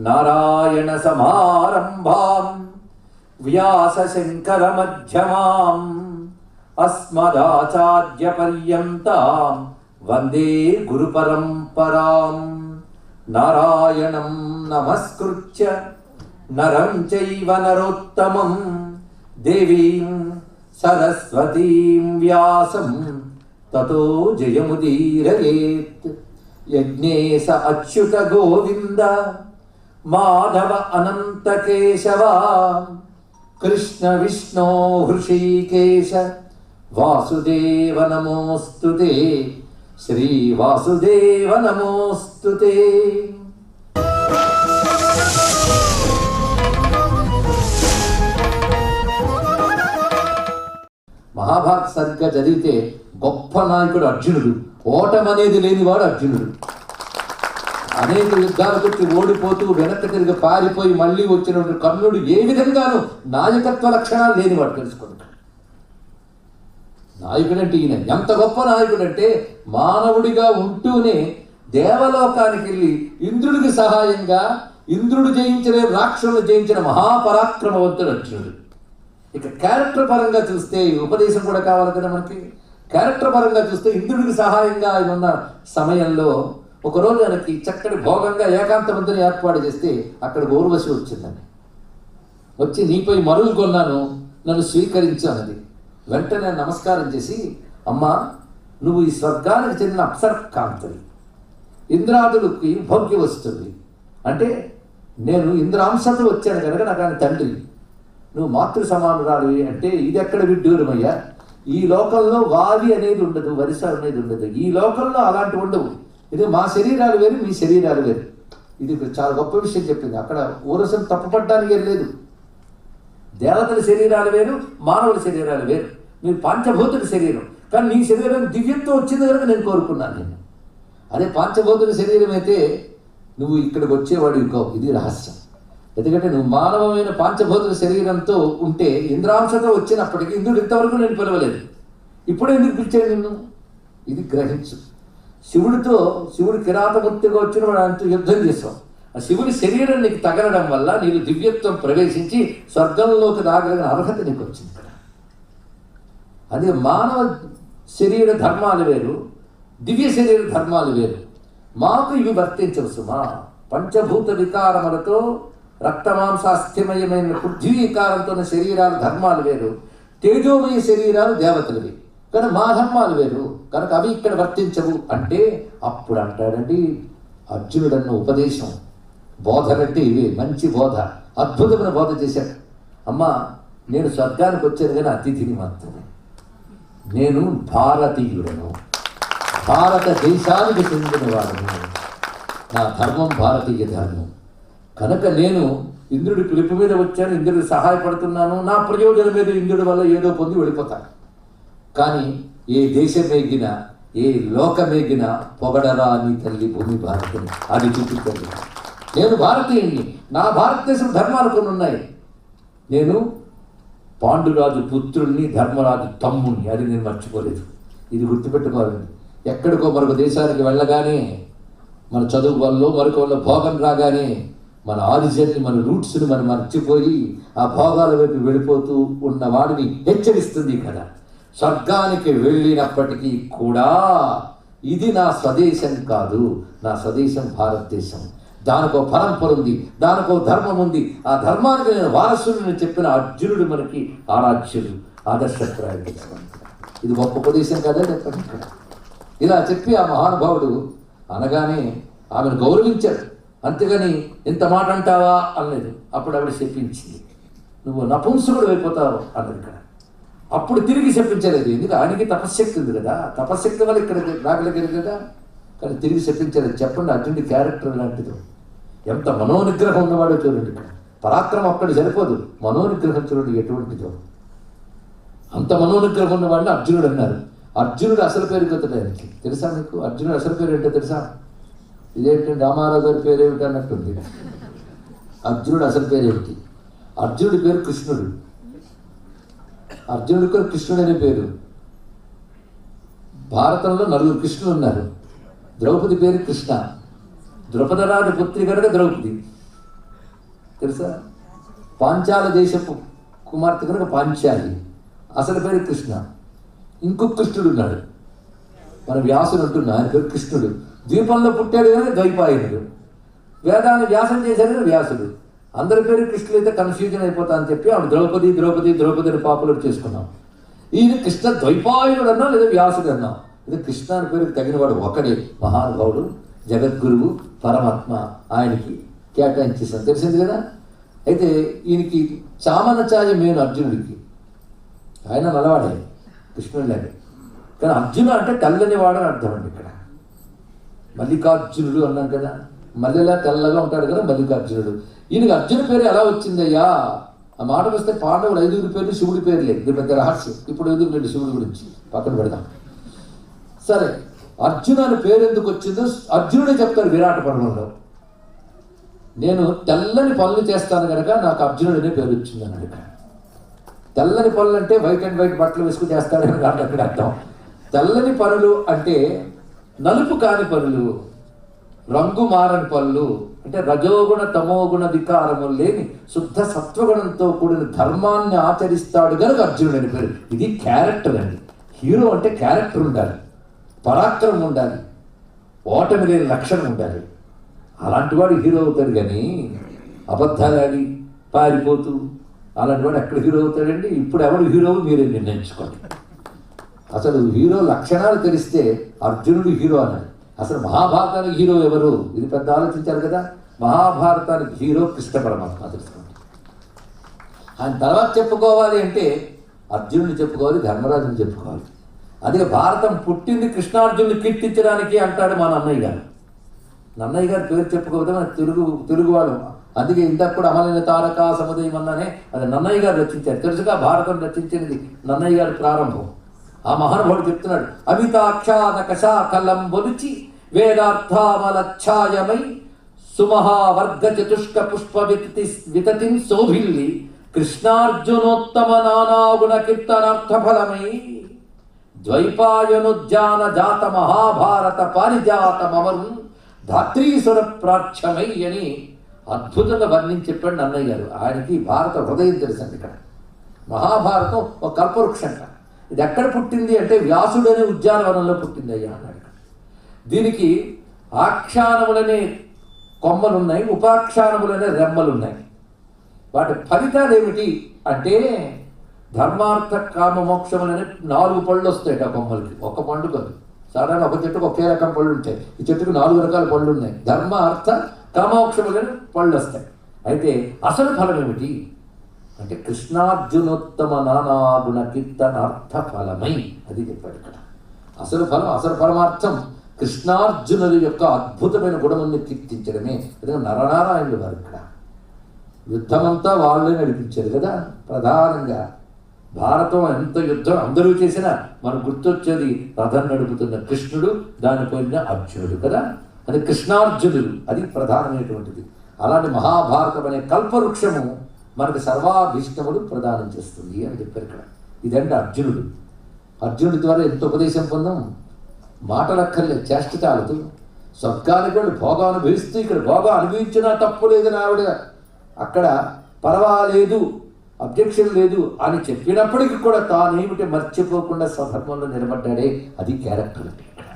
నారాయణ సమారంభాం వ్యాస శంకర మధ్యమాం అస్మదాచార్య పర్యంతాం వందే గురు పరంపరాం. నారాయణం నమస్కృత్య నరం చైవ నరోత్తమం దేవీం సరస్వతీం వ్యాసం తతో జయముదీరయేత్. యజ్ఞేశ అచ్యుత గోవింద మాధవ అనంత కేశవ కృష్ణ విష్ణో హృషీకేశ వాసుదేవ నమోస్తుతే. శ్రీ వాసుదేవ నమోస్తుతే. మహాభారత సరిగ్గా చదివితే గొప్ప నాయకుడు అర్జునుడు, ఓటమనేది లేనివాడు అర్జునుడు. అనేక యుద్ధాలు కొట్టి ఓడిపోతూ వెనక్కి తిరిగి పారిపోయి మళ్ళీ వచ్చినటువంటి కర్ణుడు ఏ విధంగానూ నాయకత్వ లక్షణాలు లేనివాడు. తెలుసుకోండి, నాయకుడంటే ఈయన ఎంత గొప్ప నాయకుడంటే మానవుడిగా ఉంటూనే దేవలోకానికి వెళ్ళి ఇంద్రుడికి సహాయంగా ఇంద్రుడు జయించిన రాక్షసులను జయించిన మహాపరాక్రమవంతుడు అర్జునుడు. ఇక క్యారెక్టర్ పరంగా చూస్తే ఉపదేశం కూడా కావాలి కదా మనకి. క్యారెక్టర్ పరంగా చూస్తే ఇంద్రుడికి సహాయంగా ఆయన ఉన్న సమయంలో ఒకరోజు ఆయనకి చక్కటి భోగంగా ఏకాంతవంతుని ఏర్పాటు చేస్తే అక్కడ ఊర్వశి వచ్చిందని వచ్చి, నీపై మరులు కొన్నాను, నన్ను స్వీకరించు అన్నది. వెంటనే నమస్కారం చేసి, అమ్మా నువ్వు ఈ స్వర్గానికి చెందిన అప్సర కాంతవి, ఇంద్రాదులకి భోగ్య వస్తుంది అంటే నేను ఇంద్రాంశతో వచ్చాను కనుక నాకు ఆయన తండ్రి, నువ్వు మాతృ సమానురాలివి అంటే ఇది ఎక్కడ విడ్డూరమయ్యా. ఈ లోకంలో వావి అనేది ఉండదు, వరిస అనేది ఉండదు. ఈ లోకంలో అలాంటివి ఉండవు. ఇది మా శరీరాలు వేరు, మీ శరీరాలు వేరు. ఇది చాలా గొప్ప విషయం చెప్పింది. అక్కడ ఊరసం తప్పుపడడానికి లేదు. దేవతల శరీరాలు వేరు, మానవుల శరీరాలు వేరు. మీరు పంచభూతుల శరీరం, కానీ నీ శరీరం దివ్యంతో వచ్చింది కనుక నేను కోరుకున్నాను నేను. అదే పంచభూతుల శరీరం అయితే నువ్వు ఇక్కడికి వచ్చేవాడు ఇంకో. ఇది రహస్యం. ఎందుకంటే నువ్వు మానవమైన పంచభూతుల శరీరంతో ఉంటే ఇంద్రాంశతో వచ్చినప్పటికీ ఇంద్రుడు ఇంతవరకు నేను పిలవలేదు, ఇప్పుడే ఎందుకు పిలిచాడు నిన్ను? ఇది గ్రహించు. శివుడు కిరాతమూర్తిగా వచ్చిన వాడు అంటూ యుద్ధం చేసావు. ఆ శివుడి శరీరం నీకు తగలడం వల్ల నీకు దివ్యత్వం ప్రవేశించి స్వర్గంలోకి రాగలిగిన అర్హత నీకు వచ్చింది ఇక్కడ. అదే మానవ శరీర ధర్మాలు వేరు, దివ్య శరీర ధర్మాలు వేరు. మాకు ఇవి వర్తించవు సుమా. పంచభూత వికారములతో రక్తమాంసాస్థిమయమైన పృథ్వీ వికారంతో ఉన్న శరీరాలు ధర్మాలు వేరు, తేజోమయ శరీరాలు దేవతలవి. కానీ మా ధర్మాలు వేరు కనుక అవి ఇక్కడ వర్తించవు అంటే అప్పుడు అంటాడండి అర్జునుడు అన్న ఉపదేశం. బోధనంటే ఇవి మంచి బోధ, అద్భుతమైన బోధ చేశాడు. అమ్మా నేను స్వర్గానికి వచ్చాను కానీ అతిథిని మాత్రమే. నేను భారతీయుడను, భారతదేశానికి చెందినవాడను. నా ధర్మం భారతీయ ధర్మం కనుక నేను ఇంద్రుడి పిలుపు మీద వచ్చాను, ఇంద్రుడికి సహాయపడుతున్నాను. నా ప్రయోజనం మీద ఇంద్రుడి వల్ల ఏదో పొంది వెళ్ళిపోతాను. కానీ ఏ దేశమేగినా ఏ లోకమేగినా పొగడరా నీ తల్లి భూమి భారతిని, అది చూపిస్తుంది. నేను భారతీయుణ్ణి, నా భారతదేశం ధర్మాలు కొన్ని ఉన్నాయి. నేను పాండురాజు పుత్రుల్ని, ధర్మరాజు తమ్ముణ్ణి, అది నేను మర్చిపోలేదు. ఇది గుర్తుపెట్టుకోవాలండి. ఎక్కడికో మరొక దేశానికి వెళ్ళగానే మన చదువు వల్ల మరొక వల్ల భోగం రాగానే మన ఆరిజిన్ని, మన రూట్స్ని మనం మర్చిపోయి ఆ భోగాల వైపు వెళ్ళిపోతూ ఉన్న వాడిని హెచ్చరిస్తుంది కదా. స్వర్గానికి వెళ్ళినప్పటికీ కూడా ఇది నా స్వదేశం కాదు, నా స్వదేశం భారతదేశం. దానికో పరంపర ఉంది, దానికో ధర్మం ఉంది. ఆ ధర్మానికి నేను వారసుని చెప్పిన అర్జునుడు మనకి ఆరాధ్యుడు, ఆదర్శప్రాయుడు. ఇది గొప్ప ఉపదేశం కదా చెప్పండి ఇక్కడ. ఇలా చెప్పి ఆ మహానుభావుడు అనగానే ఆమెను గౌరవించాడు. అంతేగాని ఇంత మాట అంటావా అనలేదు. అప్పుడు ఆవిడ చెప్పించింది, నువ్వు నపుంసకుడు అయిపోతావు అన్నది ఇక్కడ. అప్పుడు తిరిగి చెప్పించలేదు, ఎందుకు ఆయనకి తపశ్శక్తి ఉంది కదా, తపశ్శక్తి వల్ల ఇక్కడ రాగలిగారు కదా. కానీ తిరిగి చెప్పించలేదు. చెప్పండి అర్జునుడి క్యారెక్టర్ లాంటిదో, ఎంత మనోనిగ్రహం ఉన్నవాడో చూడండి ఇక్కడ. పరాక్రమం అక్కడ సరిపోదు, మనోనిగ్రహం చూడండి ఎటువంటిదో. అంత మనోనిగ్రహం ఉన్నవాడిని అర్జునుడు అన్నారు. అర్జునుడు అసలు పేరు కొత్తది ఆయనకి తెలుసా మీకు? అర్జునుడు అసలు పేరు ఏంటో తెలుసా? ఇదేంటంటే రామారావు గారి పేరు ఏమిటి అన్నట్టుంది. అర్జునుడు అసలు పేరు ఏమిటి? అర్జునుడి పేరు కృష్ణుడు. అర్జునుడికి కృష్ణుడు అనే పేరు. భారతంలో 4 కృష్ణులు ఉన్నారు. ద్రౌపది పేరు కృష్ణ, ద్రౌపదరాజు పుత్రి కనుక ద్రౌపది. తెలుసా? పాంచాల దేశపు కుమార్తె కనుక పాంచాలి, అసలు పేరు కృష్ణ. ఇంకొక కృష్ణుడు ఉన్నాడు, మన వ్యాసుడు అంటున్నా, ఆయన పేరు కృష్ణుడు. ద్వీపంలో పుట్టాడు కనుక ద్వైపాయనుడు. వేదాన్ని వ్యాసం చేశాడు కనుక వ్యాసుడు. అందరి పేరు కృష్ణుడు అయితే కన్ఫ్యూజన్ అయిపోతా అని చెప్పి ఆవిడ ద్రౌపది ద్రౌపది ద్రౌపది అని పాపులర్ చేసుకున్నాం. ఈయన కృష్ణ ద్వైపాయనుడు అన్నా లేదా వ్యాసుడు అన్నా, ఇది కృష్ణ అని పేరుకి తగినవాడు ఒకడే, మహానుభావుడు, జగద్గురువు, పరమాత్మ. ఆయనకి కేటాయించేసాను, తెలిసింది కదా. అయితే ఈయనకి చామన ఛాయ మేను అర్జునుడికి. ఆయన నల్లవాడే, కృష్ణుడు లేడు. కానీ అర్జున అంటే తెల్లని వాడని అర్థం అండి. ఇక్కడ మల్లికార్జునుడు అన్నాం కదా, మల్లెలా తెల్లగా ఉంటాడు కదా మల్లికార్జునుడు. ఈయనకి అర్జున పేరు ఎలా వచ్చిందయ్యా? ఆ మాట వస్తే పాండవులు 5 పేర్లు శివుడి పేర్లే. ఇది పెద్ద రహస్యం, ఇప్పుడు ఎందుకు లేదు శివుడి గురించి పక్కన పెడదాం. సరే, అర్జున అని పేరు ఎందుకు వచ్చిందో అర్జునుడే చెప్తాడు విరాట పర్వంలో. నేను తెల్లని పనులు చేస్తాను కనుక నాకు అర్జునుడు అనే పేరు వచ్చింది అన్నాడు. ఇక్కడ తెల్లని పనులు అంటే వైట్ అండ్ వైట్ బట్టలు వేసుకుని చేస్తాడని కాదు అక్కడ అర్థం. తెల్లని పనులు అంటే నలుపు కాని పనులు, రంగు మారని పనులు, అంటే రజోగుణ తమోగుణ వికారము లేని శుద్ధ సత్వగుణంతో కూడిన ధర్మాన్ని ఆచరిస్తాడు కనుక అర్జునుడు అని పేరు. ఇది క్యారెక్టర్ అండి. హీరో అంటే క్యారెక్టర్ ఉండాలి, పరాక్రమం ఉండాలి, ఓటమి లేని లక్షణం ఉండాలి. అలాంటి వాడు హీరో అవుతాడు. కానీ అబద్ధాలాడి పారిపోతూ అలాంటి వాడు ఎక్కడ హీరో అవుతాడండి? ఇప్పుడు ఎవరు హీరో మీరే నిర్ణయించుకోండి. అసలు హీరో లక్షణాలు తెలిస్తే అర్జునుడు హీరో అన్నాడు. అసలు మహాభారతానికి హీరో ఎవరు? ఇది పెద్ద ఆలోచించారు కదా. మహాభారతానికి హీరో కృష్ణ పరమాత్మ, తెలుసుకోండి. ఆయన తర్వాత చెప్పుకోవాలి అంటే అర్జునుడిని చెప్పుకోవాలి, ధర్మరాజుని చెప్పుకోవాలి. అదే భారతం పుట్టింది కృష్ణార్జునుని కీర్తించడానికి అంటాడు మా నన్నయ్య గారు. నన్నయ్య గారు పేరు చెప్పుకోవద్దు, మన తెలుగువాడు. అందుకే ఇంతకు కూడా అమలైన తారక సముదయం అన్నానే, అది నన్నయ్య గారు రచించారు. తెలుసుగా, భారతం రచించినది నన్నయ్య గారి ప్రారంభం. ఆ మహానుభావుడు చెప్తున్నాడు, అమితాక్షానకషా కలం బొలిచి వేదార్థామలఛాయమై సుమహావర్గ చతుష్క పుష్ప వితతిం శోభిల్లి కృష్ణార్జునోత్తమ నానాగుణ కీర్తనార్థ ఫలమై ద్వైపాయనుజ్జాన జాత మహాభారత పారిజాతమవరు ధాత్రీసుర ప్రాచ్యమై అని అద్భుతంగా వర్ణించి చెప్పాడు నన్నయ్య గారు. ఆయనకి భారత హృదయం తెలుసండి. ఇక్కడ మహాభారతం ఒక కల్పవృక్షం. ఇది ఎక్కడ పుట్టింది అంటే వ్యాసుడు అనే ఉద్యానవనంలో పుట్టింది అయ్యా అన్నాడు. దీనికి ఆఖ్యానములనే కొమ్మలున్నాయి, ఉపాఖ్యానములనే రెమ్మలున్నాయి. వాటి ఫలితాలు ఏమిటి అంటే ధర్మార్థ కామ మోక్షములనే 4 పళ్ళు వస్తాయి ఆ కొమ్మలకి. ఒక పండు కాదు, సాధారణ ఒక చెట్టుకు ఒకే రకం పళ్ళు ఉంటాయి. ఈ చెట్టుకు 4 రకాల పళ్ళు ఉన్నాయి. ధర్మ అర్థ కామోక్షములనే పళ్ళు వస్తాయి. అయితే అసలు ఫలం ఏమిటి అంటే కృష్ణార్జునోత్తమ నానాగుణ కీర్తనార్థ ఫలమై, అది చెప్పాడు ఇక్కడ. అసలు ఫలం, అసలు పరమార్థం కృష్ణార్జునుల యొక్క అద్భుతమైన గుణముల్ని కీర్తించడమే. అదే నరనారాయణుడు వారు ఇక్కడ యుద్ధమంతా వాళ్ళే నడిపించారు కదా. ప్రధానంగా భారతం ఎంత యుద్ధం అందరూ చేసినా మనకు గుర్తొచ్చేది రథం నడుపుతున్న కృష్ణుడు, దానిపోయిన అర్జునుడు కదా. అది కృష్ణార్జునుడు, అది ప్రధానమైనటువంటిది. అలాంటి మహాభారతం అనే కల్పవృక్షము మనకు సర్వాభీష్టములు ప్రదానం చేస్తుంది అని చెప్పారు ఇక్కడ. ఇదంటే అర్జునుడు. అర్జునుడి ద్వారా ఎంత ఉపదేశం పొందాం. మాటలక్కర్లే, చేష్టతాలతో స్వర్గానికి వెళ్ళి భోగం అనుభవిస్తూ ఇక్కడ భోగం అనుభవించినా తప్పు లేదని ఆవిడ అక్కడ పర్వాలేదు, అబ్జెక్షన్ లేదు అని చెప్పినప్పటికీ కూడా తానేమిటి మర్చిపోకుండా స్వధర్మంలో నిలబడ్డాడే, అది క్యారెక్టర్ అంటే ఇక్కడ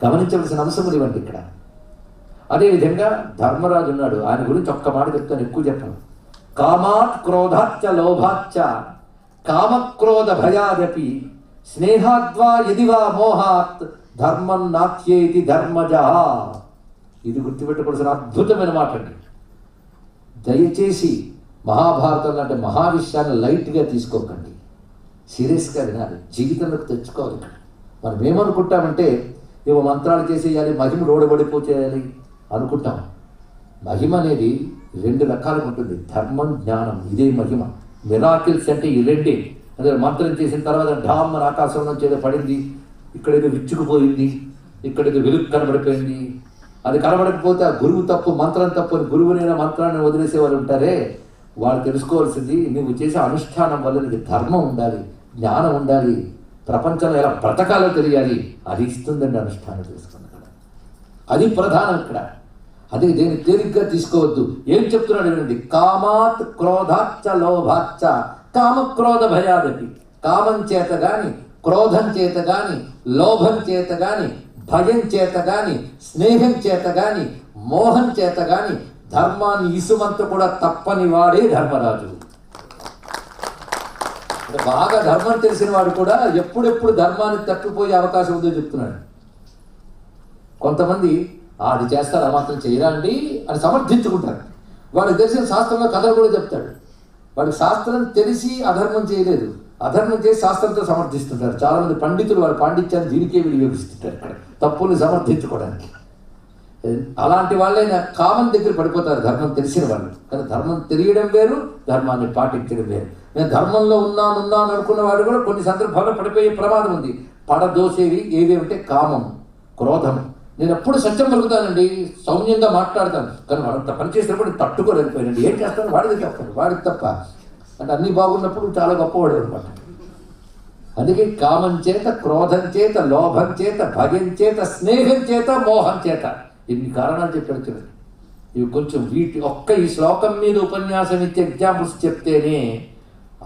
గమనించవలసిన అంశములు ఇవ్వండి ఇక్కడ. అదేవిధంగా ధర్మరాజు ఉన్నాడు, ఆయన గురించి ఒక్క మాట చెప్తాను, ఎక్కువ చెప్పను. కామాత్ క్రోధాచ్చ లోభాచ్చ కామక్రోధ భయాదపి స్నేహాద్వా యదివా మోహాత్ ధర్మం నాత్యేతి ధర్మజ. ఇది గుర్తుపెట్టుకోవాల్సిన అద్భుతమైన మాట అండి. దయచేసి మహాభారతంలో అంటే మహావిషయాన్ని లైట్గా తీసుకోకండి, సీరియస్గా వినాలి, జీవితంలోకి తెచ్చుకోవాలి. ఇక్కడ మనం ఏమనుకుంటామంటే ఏవో మంత్రాలు చేసేయాలి, మహిమ రోడబడిపోచేయాలి అనుకుంటాం. మహిమ అనేది 2 రకాలుగా ఉంటుంది, ధర్మం జ్ఞానం. ఇదే మహిమ. మిరాకిల్స్ అంటే ఈ 2. అదే మంత్రం చేసిన తర్వాత ఢామ్ అని ఆకాశం నుంచి ఏదో పడింది, ఇక్కడేదో విచ్చుకుపోయింది, ఇక్కడేదో వెలుగు కనబడిపోయింది. అది కనబడకపోతే ఆ గురువు తప్పు, మంత్రం తప్పు అని గురువునైనా మంత్రాన్ని వదిలేసే వాళ్ళు ఉంటారే, వాళ్ళు తెలుసుకోవాల్సింది నువ్వు చేసే అనుష్ఠానం వల్ల నీకు ధర్మం ఉండాలి, జ్ఞానం ఉండాలి, ప్రపంచంలో ఎలా బ్రతకాలో తెలియాలి. అది ఇస్తుందండి అనుష్ఠానం చేసుకున్న కదా. అది ప్రధానం ఇక్కడ. అది దేని తేలిగ్గా తీసుకోవద్దు. ఏం చెప్తున్నాడు వినండి. కామాత్ క్రోధాచ్చ లోభాచ్చ కామక్రోధ భయాదపి. కామం చేత గాని, క్రోధం చేత గాని, లోభం చేత గాని, భయం చేత గాని, స్నేహం చేత గాని, మోహం చేత గాని ధర్మాన్ని ఇసుమంత కూడా తప్పని వాడే ధర్మరాజు. బాగా ధర్మం తెలిసిన వాడు కూడా ఎప్పుడెప్పుడు ధర్మాన్ని తప్పిపోయే అవకాశం ఉందో చెప్తున్నాడు. కొంతమంది అది చేస్తారు, ఆ మాత్రం చేయరా అండి అని సమర్థించుకుంటారు. వాడికి తెలిసిన శాస్త్రంలో కథలు కూడా చెప్తాడు. వాడికి శాస్త్రం తెలిసి అధర్మం చేయలేదు, అధర్మం చేసి శాస్త్రంతో సమర్థిస్తుంటారు. చాలామంది పండితులు వారి పాండిత్యాన్ని దీనికే వినియోగిస్తుంటారు ఇక్కడ తప్పుల్ని సమర్థించుకోవడానికి. అలాంటి వాళ్ళైనా కామం దగ్గర పడిపోతారు ధర్మం తెలిసిన వాళ్ళు. కానీ ధర్మం తెలియడం వేరు, ధర్మాన్ని పాటించడం వేరు. నేను ధర్మంలో ఉన్నాను అనుకున్న వాడు కూడా కొన్ని సందర్భాల్లో పడిపోయే ప్రమాదం ఉంది. పడదోసేవి ఏవి అంటే కామం, క్రోధం. నేను ఎప్పుడు సత్యం పలుకుతానండి, సౌమ్యంగా మాట్లాడతాను, కానీ వాడంత పని చేసినప్పుడు తట్టుకోలేకపోయానండి. ఏం చేస్తాను, వాడికి తప్ప అంటే అన్నీ బాగున్నప్పుడు చాలా గొప్పవాడు అనమాట. అందుకే కామం చేత, క్రోధం చేత, లోభం చేత, భయం చేత, స్నేహం చేత, మోహం చేత ఇన్ని కారణాలు చెప్పాడు చూడండి. ఇవి కొంచెం ఈ శ్లోకం మీద ఉపన్యాసం ఇచ్చే ఎగ్జాంపుల్స్ చెప్తేనే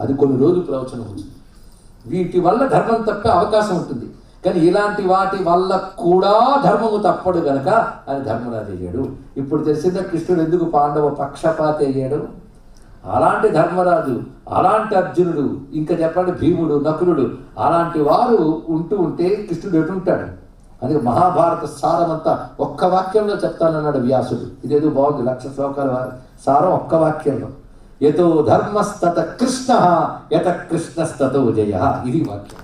అది కొన్ని రోజులు ప్రవచనం అవుతుంది. వీటి వల్ల ధర్మం తప్పే అవకాశం ఉంటుంది. కానీ ఇలాంటి వాటి వల్ల కూడా ధర్మము తప్పడు గనక ఆయన ధర్మరాజు అయ్యాడు. ఇప్పుడు తెలిసిందా కృష్ణుడు ఎందుకు పాండవ పక్షపాతి అయ్యాడు? అలాంటి ధర్మరాజు, అలాంటి అర్జునుడు, ఇంకా చెప్పండి భీముడు, నకులుడు, అలాంటి వారు ఉంటే కృష్ణుడు ఎటుంటాడు? అందుకే మహాభారత సారమంతా ఒక్క వాక్యంలో చెప్తానన్నాడు వ్యాసుడు. ఇదేదో బాగుంది, 1,00,000 శ్లోకాల సారం ఒక్క వాక్యంలో. యతో ధర్మస్తత కృష్ణ యత కృష్ణస్తతో జయ. ఇది వాక్యం.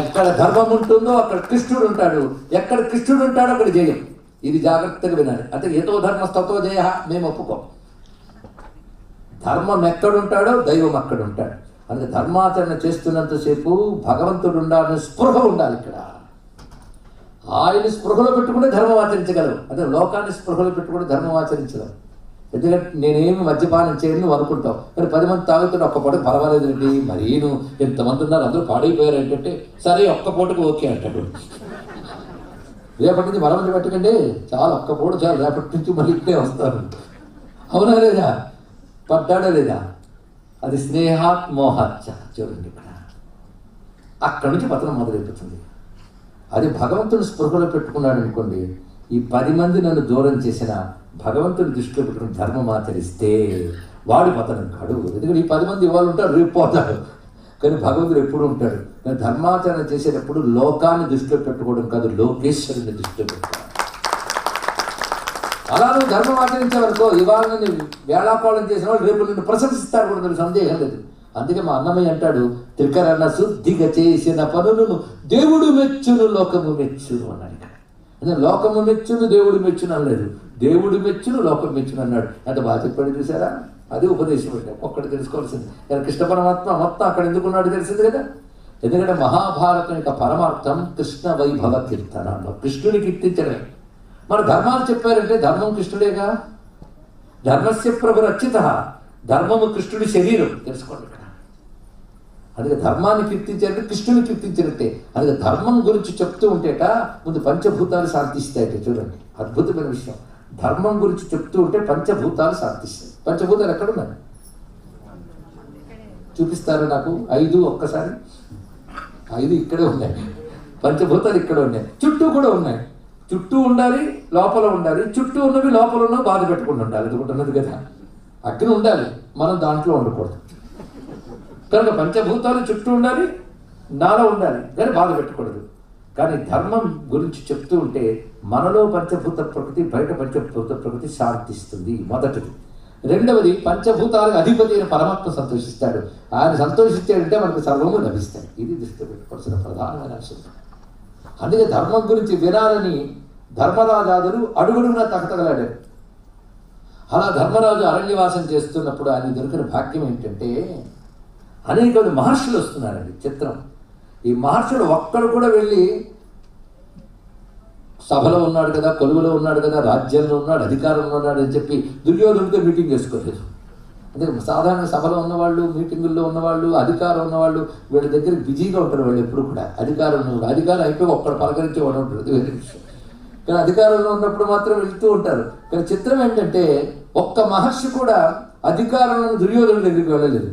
ఎక్కడ ధర్మం ఉంటుందో అక్కడ కృష్ణుడు ఉంటాడు, ఎక్కడ కృష్ణుడు ఉంటాడో అక్కడ జయం. ఇది జాగ్రత్తగా వినాలి. అంటే యతో ధర్మస్తతో జయ మేము ఒప్పుకోం. ధర్మం ఎక్కడుంటాడో దైవం అక్కడ ఉంటాడు. అందుకే ధర్మాచరణ చేస్తున్నంతసేపు భగవంతుడు ఉండాలని స్పృహ ఉండాలి. ఇక్కడ ఆయన స్పృహలో పెట్టుకుంటే ధర్మం ఆచరించగలవు. అదే లోకాన్ని స్పృహలో పెట్టుకుంటే ధర్మం ఆచరించగలవు. ఎందుకంటే నేనేమి మద్యపానం చేయను నువ్వు అనుకుంటావు, కానీ 10 మంది తాగుతుంటే ఒక్క పూటకు పర్వాలేదండి, మరీ నువ్వు ఎంతమంది ఉన్నారు అందరూ పాడైపోయారు ఏంటంటే సరే ఒక్క పూటకు ఓకే అంటాడు. రేపటి నుంచి మరమంది పెట్టకండి, చాలా ఒక్క పూట చాలు, రేపటి నుంచి మళ్ళీ ఇక్కడే వస్తారు. అవునా లేదా? పడ్డాడా లేదా? అది స్నేహాత్ మోహాచ్చ. చూడండి ఇక్కడ అక్కడి నుంచి పతనం మొదలైపోతుంది. అది భగవంతుని స్పృహలో పెట్టుకున్నాడు అనుకోండి, ఈ 10 మంది నన్ను దూరం చేసిన భగవంతుని దృష్టిలో పెట్టుకుని ధర్మం ఆచరిస్తే వాడు పతనం కాడు. ఎందుకంటే ఈ 10 మంది ఇవాళ ఉంటారు, రేపు పోతాడు, కానీ భగవంతుడు ఎప్పుడు ఉంటాడు. నేను ధర్మాచరణ చేసేటప్పుడు లోకాన్ని దృష్టిలో పెట్టుకోవడం కాదు, లోకేశ్వరుని దృష్టిలో పెట్టుకోవడం. అలా నువ్వు ధర్మం ఆచరించే వరకు ఇవాళ నేను వేళాకోళం చేసిన వాళ్ళు రేపు నిన్ను ప్రశంసిస్తారు కూడా, నాకు సందేహం లేదు. అందుకే మా అన్నమయ్య అంటాడు, త్రికరణ శుద్ధిగా చేసిన పనులను దేవుడు మెచ్చును లోకము మెచ్చును అన్నాడు. ఇక్కడ లోకము మెచ్చును దేవుడు మెచ్చును అనలేదు, దేవుడు మెచ్చును లోకం మెచ్చును అన్నాడు. ఎంత బాగా చెప్పాడు చూసారా? అది ఉపదేశం అంటే ఒక్కటి తెలుసుకోవాల్సింది. కానీ కృష్ణ పరమాత్మ మొత్తం అక్కడ ఎందుకున్నాడు తెలిసింది కదా. ఎందుకంటే మహాభారతం యొక్క పరమార్థం కృష్ణ వైభవ కీర్తన, కృష్ణుని కీర్తించడమే. మన ధర్మాలు చెప్పారంటే ధర్మం కృష్ణుడేగా. ధర్మస్య ప్రభు రక్షిత, ధర్మము కృష్ణుడి శరీరం తెలుసుకోండి ఇక్కడ. అందుకే ధర్మాన్ని కీర్తించారంటే కృష్ణుని కీర్తించినట్టే. అందుకే ధర్మం గురించి చెప్తూ ఉంటేట ముందు పంచభూతాలు శాంతిస్తాయట. చూడండి అద్భుతమైన విషయం. ధర్మం గురించి చెప్తూ ఉంటే పంచభూతాలు శాంతిస్తాయి. పంచభూతాలు ఎక్కడున్నాయి చూపిస్తారు నాకు? 5 ఒక్కసారి 5 ఇక్కడే ఉన్నాయి. పంచభూతాలు ఇక్కడ ఉన్నాయి, చుట్టూ కూడా ఉన్నాయి. చుట్టూ ఉండాలి, లోపల ఉండాలి. చుట్టూ ఉన్నవి లోపల ఉన్నవి బాధ పెట్టుకుంటూ ఉండాలి. అనుకుంటున్నది కదా. అగ్ని ఉండాలి, మనం దాంట్లో ఉండకూడదు. కనుక పంచభూతాలు చుట్టూ ఉండాలి, నాలో ఉండాలి, కానీ బాధ పెట్టకూడదు. కానీ ధర్మం గురించి చెప్తూ ఉంటే మనలో పంచభూత ప్రకృతి, బయట పంచభూత ప్రకృతి శాంతిస్తుంది. మొదటిది. రెండవది, పంచభూతాలకు అధిపతి అయిన పరమాత్మ సంతోషిస్తాడు. ఆయన సంతోషించాడంటే మనకు సర్వము లభిస్తాయి. ఇది దృష్టి పెట్టుకోవాల్సిన ప్రధానమైన అంశం. అందుకే ధర్మం గురించి వినాలని ధర్మరాజాదులు అడుగడుగునా తగతగలాడారు. అలా ధర్మరాజు అరణ్యవాసం చేస్తున్నప్పుడు ఆయన దొరికిన భాగ్యం ఏంటంటే అనేక మహర్షులు వస్తున్నారండి. చిత్రం, ఈ మహర్షులు ఒక్కడు కూడా వెళ్ళి సభలో ఉన్నాడు కదా, కొలువులో ఉన్నాడు కదా, రాజ్యంలో ఉన్నాడు, అధికారంలో ఉన్నాడు అని చెప్పి దుర్యోధనుడితో మీటింగ్ చేసుకోలేదు. అందుకే సాధారణ సభలో ఉన్నవాళ్ళు, మీటింగుల్లో ఉన్నవాళ్ళు, అధికారం ఉన్నవాళ్ళు వీళ్ళ దగ్గర బిజీగా ఉంటారు. వాళ్ళు ఎప్పుడు కూడా అధికారం అయిపోయి ఒక్కడ పలకరించే వాడు ఉంటుంది, వేరే విషయం. కానీ అధికారంలో ఉన్నప్పుడు మాత్రం వెళ్తూ ఉంటారు. కానీ చిత్రం ఏంటంటే ఒక్క మహర్షి కూడా అధికారంలో దుర్యోధనుడి దగ్గరికి వెళ్ళలేదు.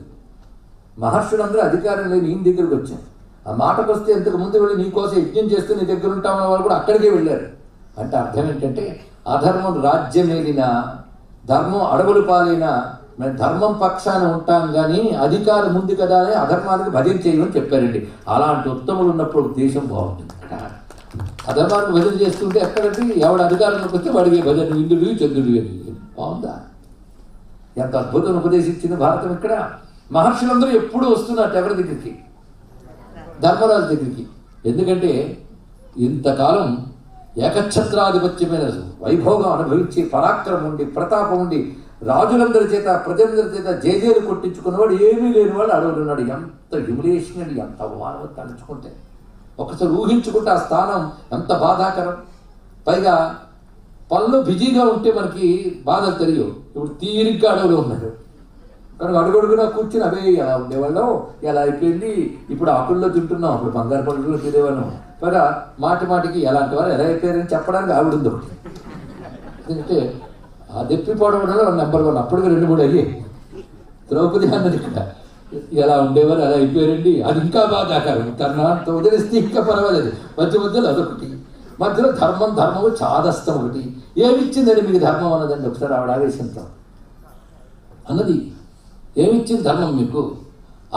మహర్షులందరూ అధికారం లేని ఈయన దగ్గరికి వచ్చారు. ఆ మాటకు వస్తే ఇంతకు ముందు వెళ్ళి నీకోసం యజ్ఞం చేస్తూ నీ దగ్గర ఉంటామన్న వాళ్ళు కూడా అక్కడికే వెళ్ళారు. అంటే అర్థం ఏంటంటే అధర్మం రాజ్యమేలిన, ధర్మం అడవులు పాలైన మేము ధర్మం పక్షాన ఉంటాం కానీ అధికారం ఉంది కదా అని అధర్మానికి భజన చేయమని చెప్పారండి. అలాంటి ఉత్తములు ఉన్నప్పుడు దేశం బాగుంటుంది. ఇక్కడ అధర్మానికి భజన చేస్తుంటే ఎక్కడంటే ఎవడు అధికారంలోకి వస్తే వాడికి భజన ఇంద్రుడు చంద్రుడు అని బాగుందా? ఎంత అద్భుతం ఉపదేశించింది భారతం. ఇక్కడ మహర్షులందరూ ఎప్పుడూ వస్తున్నారు ఎవరి దగ్గరికి? ధర్మరాజు దగ్గరికి. ఎందుకంటే ఇంతకాలం ఏకఛత్రాధిపత్యమైన వైభోగం అనుభవించి పరాక్రమం ఉండి ప్రతాపం ఉండి రాజులందరి చేత ప్రజలందరి చేత జేజేలు కొట్టించుకున్నవాడు ఏమీ లేని వాడు అడవులు ఉన్నాడు. ఎంత హ్యూమిలేషన్ అండి, ఎంత అవమానం తలుచుకుంటే. ఒకసారి ఊహించుకుంటే ఆ స్థానం ఎంత బాధాకరం. పైగా పనులు బిజీగా ఉంటే మనకి బాధలు తెలియవు. ఇప్పుడు తీరిగ్గా అడవులు ఉన్నాడు కనుక అడుగడుగునా కూర్చుని అవే ఎలా ఉండేవాళ్ళం, ఎలా అయిపోయింది, ఇప్పుడు ఆకుల్లో తింటున్నాం, అప్పుడు బంగారు పళ్ళలో తినేవాళ్ళం. పైగా మాటి మాటికి ఎలాంటి వారు ఎలా అయిపోయారని చెప్పడానికి ఆవిడుంది ఒకటి. ఎందుకంటే ఆ దెప్పిపోవడం వల్ల నెంబర్ 1 అప్పటికి 2-3 అయ్యాయి. ద్రౌపది అన్నది ఇక్కడ ఎలా ఉండేవారు ఎలా అయిపోయారండి, అది ఇంకా బాధాకరం. తనంత వదిలేస్తే ఇంకా పర్వాలేదు. మధ్యలో అదొకటి, మధ్యలో ధర్మము చాదస్తం ఒకటి. ఏమిచ్చిందని మీకు ధర్మం అన్నదండి ఒకసారి ఆవిడ ఆవేశంతో అన్నది. ఏమిచ్చింది ధర్మం మీకు?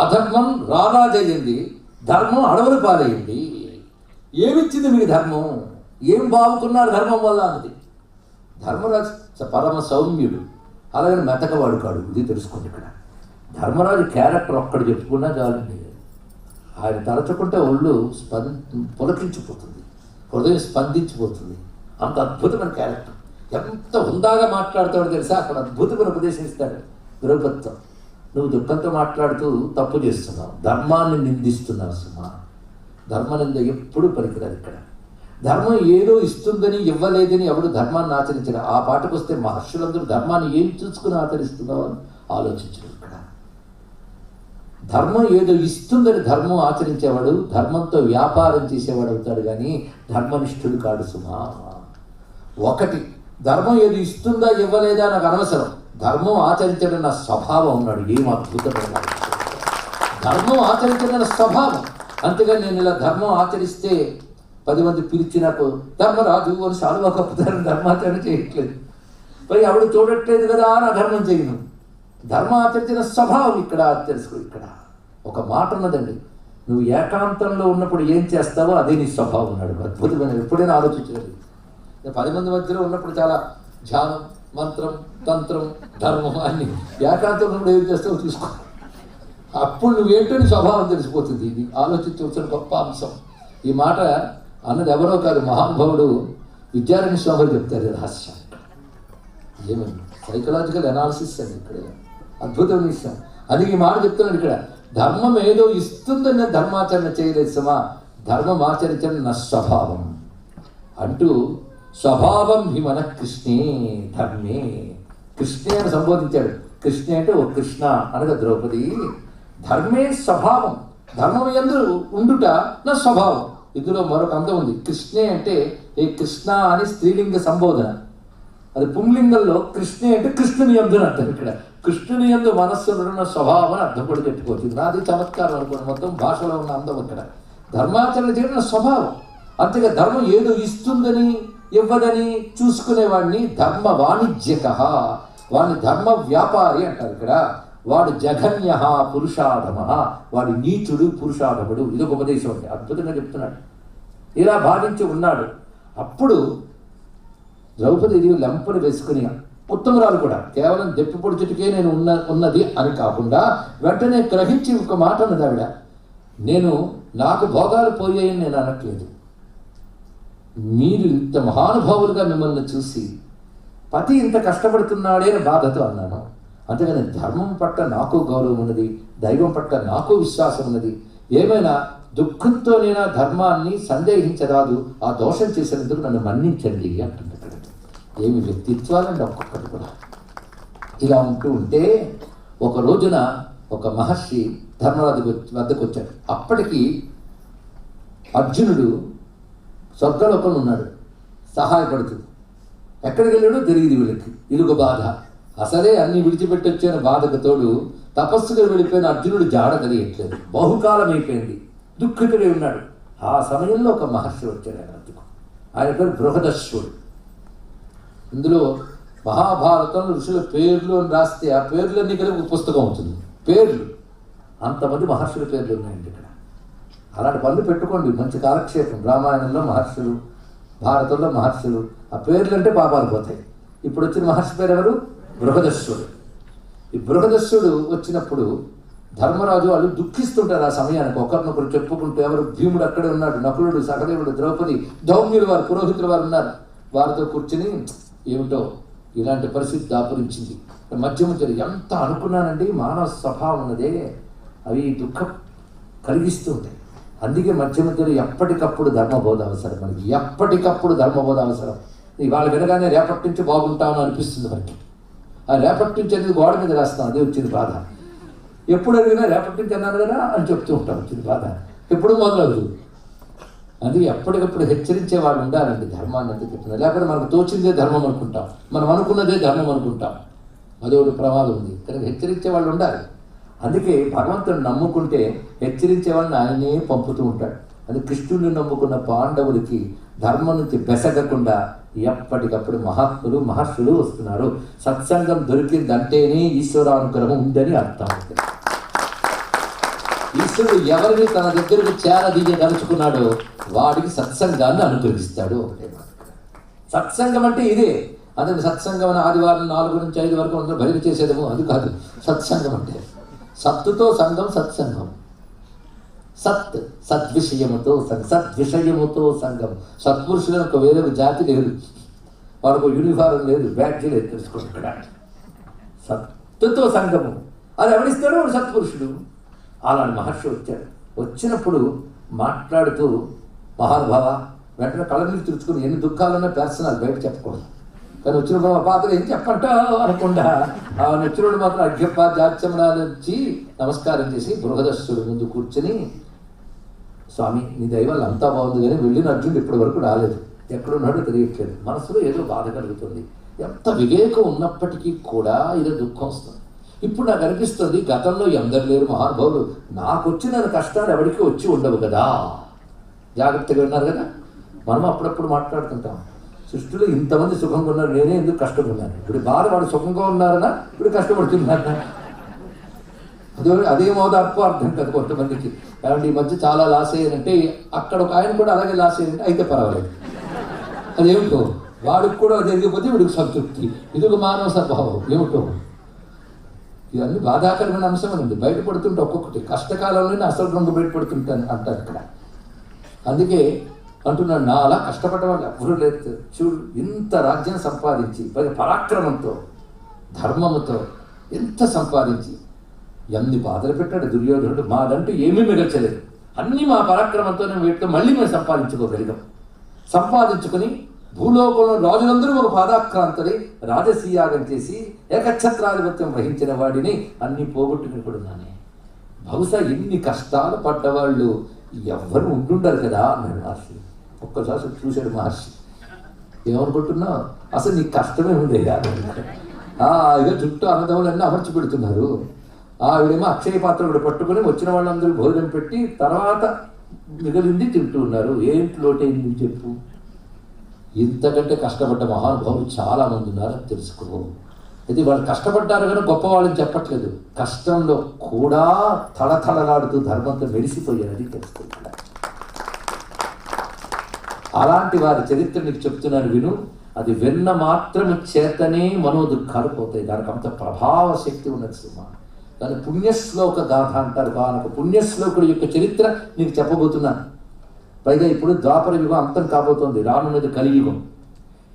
అధర్మం రారాజయ్యింది, ధర్మం అడవులు పాలయ్యింది. ఏమిచ్చింది మీకు ధర్మం? ఏం బాగుకున్నారు ధర్మం వల్ల అన్నది. ధర్మరాజు పరమ సౌమ్యుడు, అలాగని మెతకవాడు కాడు. ఇది తెలుసుకోండి. ఇక్కడ ధర్మరాజు క్యారెక్టర్ ఒక్కడు చెప్పుకున్నా చాలండి. ఆయన తలచుకుంటే ఒళ్ళు పులకించిపోతుంది, హృదయం స్పందించిపోతుంది. అంత అద్భుతమైన క్యారెక్టర్. ఎంత హుందాగా మాట్లాడతాడో తెలుసా? అక్కడ అద్భుతమైన ఉపదేశం ఇస్తాడు ద్రౌపదితో. నువ్వు దుఃఖంతో మాట్లాడుతూ తప్పు చేస్తున్నావు, ధర్మాన్ని నిందిస్తున్నావు సుమా. ధర్మనింద ఎప్పుడు పనికిరాదు. ఇక్కడ ధర్మం ఏదో ఇస్తుందని ఇవ్వలేదని ఎవడు ధర్మాన్ని ఆచరించిన. ఆ పాటకు వస్తే మహర్షులందరూ ధర్మాన్ని ఏం చూసుకుని ఆచరిస్తున్నావు అని ఆలోచించరు. ఇక్కడ ధర్మం ఏదో ఇస్తుందని ధర్మం ఆచరించేవాడు ధర్మంతో వ్యాపారం చేసేవాడు అవుతాడు కానీ ధర్మనిష్ఠుడు కాడు సుమా. ఒకటి, ధర్మం ఏదో ఇస్తుందా ఇవ్వలేదా నాకు అనవసరం, ధర్మం ఆచరించడం నా స్వభావం ఉన్నాడు. ఏం అద్భుతమైన ధర్మం ఆచరించడం నా స్వభావం. అంతేగాని నేను ఇలా ధర్మం ఆచరిస్తే 10 మంది పిలిచి నాకు ధర్మరాజు అని శాలువా కప్పుతారని ధర్మాచరణ చేయట్లేదు. మరి ఆవిడ చూడట్లేదు కదా అని అధర్మం చేయను. ధర్మం ఆచరించిన స్వభావం ఇక్కడ తెలుసుకో. ఇక్కడ ఒక మాట ఉన్నదండి, నువ్వు ఏకాంతంలో ఉన్నప్పుడు ఏం చేస్తావో అదే నీ స్వభావం ఉన్నాడు. అద్భుతమైన ఎప్పుడైనా ఆలోచించలేదు. 10 మంది మధ్యలో ఉన్నప్పుడు చాలా ధ్యానం, మంత్రం, తంత్రం, ధర్మం అన్ని. ఏకాంతంలో ఉన్నప్పుడు ఏం చేస్తావో చూసుకో. అప్పుడు నువ్వేంటో నీ స్వభావం తెలిసిపోతుంది. ఇది ఆలోచించవలసిన గొప్ప అంశం. ఈ మాట అన్నది ఎవరో కాదు, మహానుభావుడు విద్యారణ్య స్వామి చెప్తారు రహస్యం. ఏమండి సైకలాజికల్ అనాలిసిస్ అండి ఇక్కడ అద్భుతమైన విషయం. అది ఈ మాట చెప్తున్నాడు ఇక్కడ. ధర్మం ఏదో ఇస్తుందని ధర్మాచరణ చేయలేదు సమా, ధర్మం ఆచరించడం నా స్వభావం అంటూ స్వభావం హి మన కృష్ణే ధర్మే. కృష్ణే అని సంబోధించాడు. కృష్ణే అంటే ఓ కృష్ణ అనగా ద్రౌపది. ధర్మే స్వభావం, ధర్మం యందు ఉండుట నా స్వభావం. ఇందులో మరొక అందం ఉంది. కృష్ణే అంటే ఏ కృష్ణ అని స్త్రీలింగ సంబోధన. అది పుంలింగంలో కృష్ణే అంటే కృష్ణుని యందు అని అర్థం. ఇక్కడ కృష్ణుని యందు మనస్సు ఉన్న స్వభావం అని అర్థం కూడా పెట్టుకోవచ్చు. నాది చమత్కారం అనుకోండి, మొత్తం భాషలో ఉన్న అందం ఇక్కడ. ధర్మాచరణ చేయడం స్వభావం. అంతేగా ధర్మం ఏదో ఇస్తుందని ఇవ్వదని చూసుకునేవాడిని ధర్మ వాణిజ్యక, వాడిని ధర్మ వ్యాపారి అంటారు. ఇక్కడ వాడు జఘన్య పురుషాధమ, వాడి నీచుడు పురుషాధముడు. ఇదొక ఉపదేశం అండి, అద్భుతంగా చెప్తున్నాడు. ఇలా భావించి ఉన్నాడు. అప్పుడు ద్రౌపది లెంపలు వేసుకుని ఉత్తమరాలు కూడా కేవలం దెప్పి పొడిచుటికే నేను ఉన్నది అని కాకుండా వెంటనే గ్రహించి ఒక మాట అన్నది ఆవిడ. నాకు భోగాలు పోయాయని నేను అనట్లేదు, మీరు ఇంత మహానుభావులుగా మిమ్మల్ని చూసి పతి ఇంత కష్టపడుతున్నాడే అని బాధతో అన్నాను. అంతేగాని ధర్మం పట్ల నాకు గౌరవం ఉన్నది, దైవం పట్ల నాకు విశ్వాసం ఉన్నది. ఏమైనా దుఃఖంతో నేను ధర్మాన్ని సందేహించరాదు, ఆ దోషం చేసినందుకు నన్ను మన్నించండి అంటుంది. ఏమి వ్యక్తిత్వాలండి ఒక్కొక్కటి కూడా. ఇలా ఉంటే ఒక రోజున ఒక మహర్షి ధర్మరాజు వద్దకు వచ్చాడు. అప్పటికి అర్జునుడు స్వర్గలోకంలో ఉన్నాడు. సహాయపడుతుంది. ఎక్కడికి వెళ్ళాడో తెలియదు వీళ్ళకి, ఇరుగు బాధ. అసలే అన్ని విడిచిపెట్టి వచ్చిన బాధకు తోడు తపస్సుగా వెళ్ళిపోయిన అర్జునుడు జాడ తెలియట్లేదు, బహుకాలం అయిపోయింది, దుఃఖితుడై ఉన్నాడు. ఆ సమయంలో ఒక మహర్షి వచ్చాడు ఆయన వద్దకు. ఆయన పేరు బృహదశ్వుడు. ఇందులో మహాభారతంలో ఋషుల పేర్లు అని రాస్తే ఆ పేర్లన్నీ కలిపి ఒక పుస్తకం అవుతుంది. పేర్లు అంతమంది మహర్షుల పేర్లు ఉన్నాయండి ఇక్కడ. అలాంటి పనులు పెట్టుకోండి, మంచి కాలక్షేపం. రామాయణంలో మహర్షులు, భారతంలో మహర్షులు, ఆ పేర్లు అంటే పాపాలు పోతాయి. ఇప్పుడు వచ్చిన మహర్షి పేరు ఎవరు? బృహదశ్వుడు. ఈ బృహదశ్వుడు వచ్చినప్పుడు ధర్మరాజు వాళ్ళు దుఃఖిస్తుంటారు ఆ సమయానికి, ఒకరినొకరు చెప్పుకుంటూ. ఎవరు? భీముడు అక్కడే ఉన్నాడు, నకులుడు, సహదేవుడు, ద్రౌపది, ధౌమ్యులు వారు, పురోహితులు వారు ఉన్నారు. వారితో కూర్చుని ఏమిటో ఇలాంటి పరిస్థితి దాపురించింది. మధ్య మధ్యలో ఎంత అనుకున్నానండి, మానవ స్వభావం ఉన్నదే, అవి దుఃఖం కలిగిస్తూ ఉంటాయి. అందుకే మధ్య మధ్యలో ఎప్పటికప్పుడు ధర్మబోధ అవసరం మనకి, ఎప్పటికప్పుడు ధర్మబోధ అవసరం. ఇవాళ వినగానే రేపటి నుంచి బాగుంటామని అనిపిస్తుంది మనకి. ఆ రేపటి నుంచి అనేది గోడ మీద రాస్తాం, అదే వచ్చింది బాధ. ఎప్పుడు అడిగినా రేపటి నుంచి అన్నాను కదా అని చెప్తూ ఉంటాం, వచ్చింది బాధ. ఎప్పుడు మొదలవుతుంది. అందుకే ఎప్పటికప్పుడు హెచ్చరించే వాళ్ళు ఉండాలండి ధర్మాన్ని అంతా చెప్తున్నారు. లేకపోతే మనకు తోచిందే ధర్మం అనుకుంటాం, మనం అనుకున్నదే ధర్మం అనుకుంటాం. అదొకటి ప్రమాదం ఉంది. కనుక హెచ్చరించే వాళ్ళు ఉండాలి. అందుకే భగవంతుని నమ్ముకుంటే హెచ్చరించే వాళ్ళని ఆయనే పంపుతూ ఉంటాడు. అది కృష్ణుడిని నమ్ముకున్న పాండవులకి ధర్మం నుంచి బెసగకుండా ఎప్పటికప్పుడు మహాత్ములు, మహర్షులు వస్తున్నారు. సత్సంగం దొరికిందంటేనే ఈశ్వరానుగ్రహం ఉందని అర్థం. ఈశ్వరుడు ఎవరిని తన దగ్గరకు చేరదీయదలుచుకున్నాడో వాడికి సత్సంగాన్ని అనుగ్రహిస్తాడు. ఒకటే సత్సంగం అంటే ఇదే. అదే సత్సంగం అని ఆదివారం 4 నుంచి 5 వరకు అందరూ బయట చేసేదేమో, అది కాదు సత్సంగం అంటే. సత్తుతో సంఘం సత్సంగం. సత్ సద్విషయముతో సద్విషయముతో సంఘం. సత్పురుషులను ఒక వేరే జాతి లేదు, వాళ్ళకు యూనిఫారం లేదు, బ్యాడ్జీ లేదు, తెలుసుకుంటున్నాడు. సత్తుతో సంఘము అది ఎవరిస్తాడో వాడు సత్పురుషుడు. అలాంటి మహర్షి వచ్చాడు. వచ్చినప్పుడు మాట్లాడుతూ, మహానుభావ, వెంటనే కళ్ళ నీళ్ళు తుడుచుకుని ఎన్ని దుఃఖాలున్నా పర్సనల్ బయట చెప్పకూడదు. కానీ వచ్చినప్పుడు మా పాత్ర ఏం చెప్పంటావు అనకుండా ఆ వచ్చినప్పుడు మాత్రం అర్ఘ్యప జాత్యమనాలు వచ్చి నమస్కారం చేసి బృహదశ్వుడు ముందు కూర్చొని, స్వామి నీ దైవాలు అంతా బాగుంది కానీ వెళ్ళిన అర్జునుడు ఇప్పటి వరకు రాలేదు, ఎక్కడున్నాడో తెలియట్లేదు, మనసులో ఏదో బాధ కలుగుతుంది. ఎంత వివేకం ఉన్నప్పటికీ కూడా ఇదే దుఃఖం వస్తుంది. ఇప్పుడు నాకు అనిపిస్తుంది, గతంలో ఎందరు లేరు మహానుభావులు, నాకు వచ్చిన కష్టాలు ఎవరికి వచ్చి ఉండవు కదా. జాగ్రత్తగా ఉన్నారు కదా. మనం అప్పుడప్పుడు మాట్లాడుతుంటాం, సృష్టిలో ఇంతమంది సుఖంగా ఉన్నారు, నేనే ఎందుకు కష్టంగా ఉన్నాను. ఇప్పుడు బాధ వాడు సుఖంగా ఉన్నారనా, ఇప్పుడు కష్టపడుతున్నారనా? అదే మోదార్పు అర్థం కదా కొంతమందికి. కాబట్టి ఈ మధ్య చాలా లాస్ అయ్యారంటే అక్కడ ఒక ఆయన కూడా అలాగే లాస్ అయ్యారంటే అయితే పర్వాలేదు. అదేమిటో వాడికి కూడా జరిగిపోతే వీడికి సంతృప్తి. ఇది ఒక మానవ స్వభావం. ఏమిటో ఇవన్నీ బాధాకరమైన అంశం అండి. బయటపడుతుంటే ఒక్కొక్కటి కష్టకాలంలోనే అసలు రంగు బయటపడుతుంటాను అంటారు ఇక్కడ. అందుకే అంటున్నాడు, నా అలా కష్టపడ్డ వాళ్ళు ఎవరు లేదు. చూడు, ఇంత రాజ్యం సంపాదించి పరాక్రమంతో ధర్మముతో ఎంత సంపాదించి ఎన్ని బాధలు పెట్టాడు దుర్యోధనుడు. మాదంటూ ఏమీ మిగల్చలేదు, అన్నీ మా పరాక్రమంతోనే వీటితో మళ్ళీ మేము సంపాదించుకోగలిగాం. సంపాదించుకుని భూలోకంలో రాజులందరూ ఒక పాదాక్రాంతులై రాజసీయాగం చేసి ఏకఛత్రాధిపత్యం వహించిన వాడిని అన్నీ పోగొట్టుకుని కూడా ఉన్నానే. బహుశా ఇన్ని కష్టాలు పడ్డవాళ్ళు ఎవరు ఉంటుండరు కదా అన్నాడు మహర్షి. ఒక్కసారి చూశాడు మహర్షి, ఏమనుకుంటున్నావు, అసలు నీకు కష్టమే ఉండే కాదు. ఇక చుట్టూ అన్నదమ్ములన్నీ అమర్చి పెడుతున్నారు. ఆవిడేమో అక్షయ పాత్ర కూడా పట్టుకుని వచ్చిన వాళ్ళందరూ భోజనం పెట్టి తర్వాత మిగిలింది తింటూ ఉన్నారు. ఏంటి లోటైంది చెప్పు. ఇంతకంటే కష్టపడ్డ మహానుభావులు చాలామంది ఉన్నారని తెలుసుకో. అయితే వాళ్ళు కష్టపడ్డారు కానీ గొప్పవాళ్ళని చెప్పట్లేదు, కష్టంలో కూడా తళతళలాడుతూ ధర్మంతో మెరిసిపోయారని తెలుసుకుంటున్నారు. అలాంటి వారి చరిత్ర నీకు చెప్తున్నాను విను. అది విన్న మాత్రము చేతనే మనోదుఖాలు పోతాయి. దానికి అంత ప్రభావ శక్తి ఉన్నది సుమా. దాని పుణ్యశ్లోక గాథ అంటారు. కానొక పుణ్యశ్లోకుడి యొక్క చరిత్ర నీకు చెప్పబోతున్నాను. పైగా ఇప్పుడు ద్వాపర యుగం అంతం కాబోతోంది, రానున్నది కలియుగం.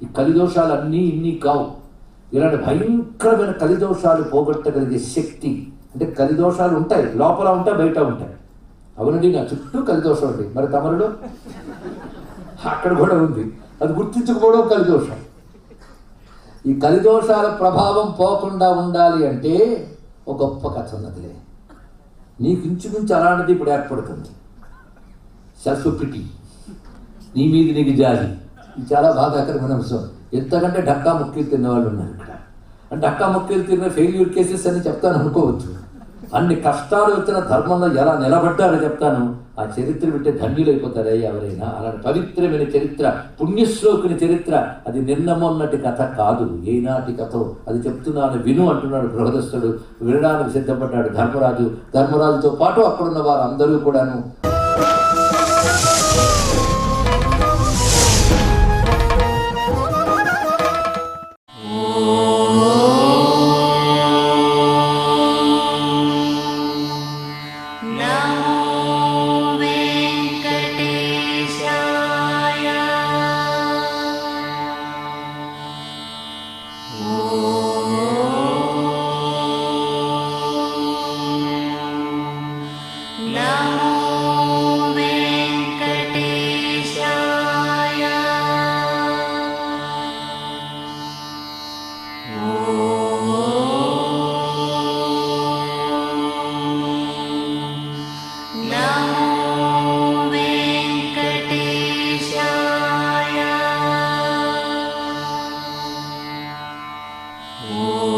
ఈ కలిదోషాలు అన్నీ ఇన్ని కావు. ఇలాంటి భయంకరమైన కలిదోషాలు పోగొట్టగలిగే శక్తి, అంటే కలిదోషాలు ఉంటాయి, లోపల ఉంటాయి, బయట ఉంటాయి. అవునండి, నా చుట్టూ కలిదోషం ఉంది. మరి తమరుడు అక్కడ కూడా ఉంది, అది గుర్తించకపోవడం కలిదోషం. ఈ కలిదోషాల ప్రభావం పోకుండా ఉండాలి అంటే ఒక గొప్ప కథ ఉన్నదిలే. నీకు ఇంచుమించు అలాంటిది ఇప్పుడు ఏర్పడుతుంది. సెల్ఫ్ పిటి, నీ మీద నీకు జాలి, ఇది చాలా బాధాకరమైన అంశం. ఎంతకంటే డక్కా ముక్కీలు తిన్నవాళ్ళు ఉన్నారు ఇక్కడ. అంటే డక్కా ముక్కీలు తిన్న ఫెయిల్యూర్ కేసెస్ అని చెప్తాను అనుకోవచ్చు. అన్ని కష్టాలు వచ్చిన ధర్మంలో ఎలా నిలబడ్డారో చెప్తాను. ఆ చరిత్ర వింటే ధన్యులైపోతారా ఎవరైనా. అలాంటి పవిత్రమైన చరిత్ర, పుణ్యశ్లోకుని చరిత్ర. అది నిన్న మొన్నటి కథ కాదు, ఏనాటి కథో అది చెప్తున్నాను విను అంటున్నాడు బృహదస్థుడు. వినడానికి సిద్ధపడ్డాడు ధర్మరాజు. ధర్మరాజుతో పాటు అక్కడున్న వారు అందరూ కూడాను. Oh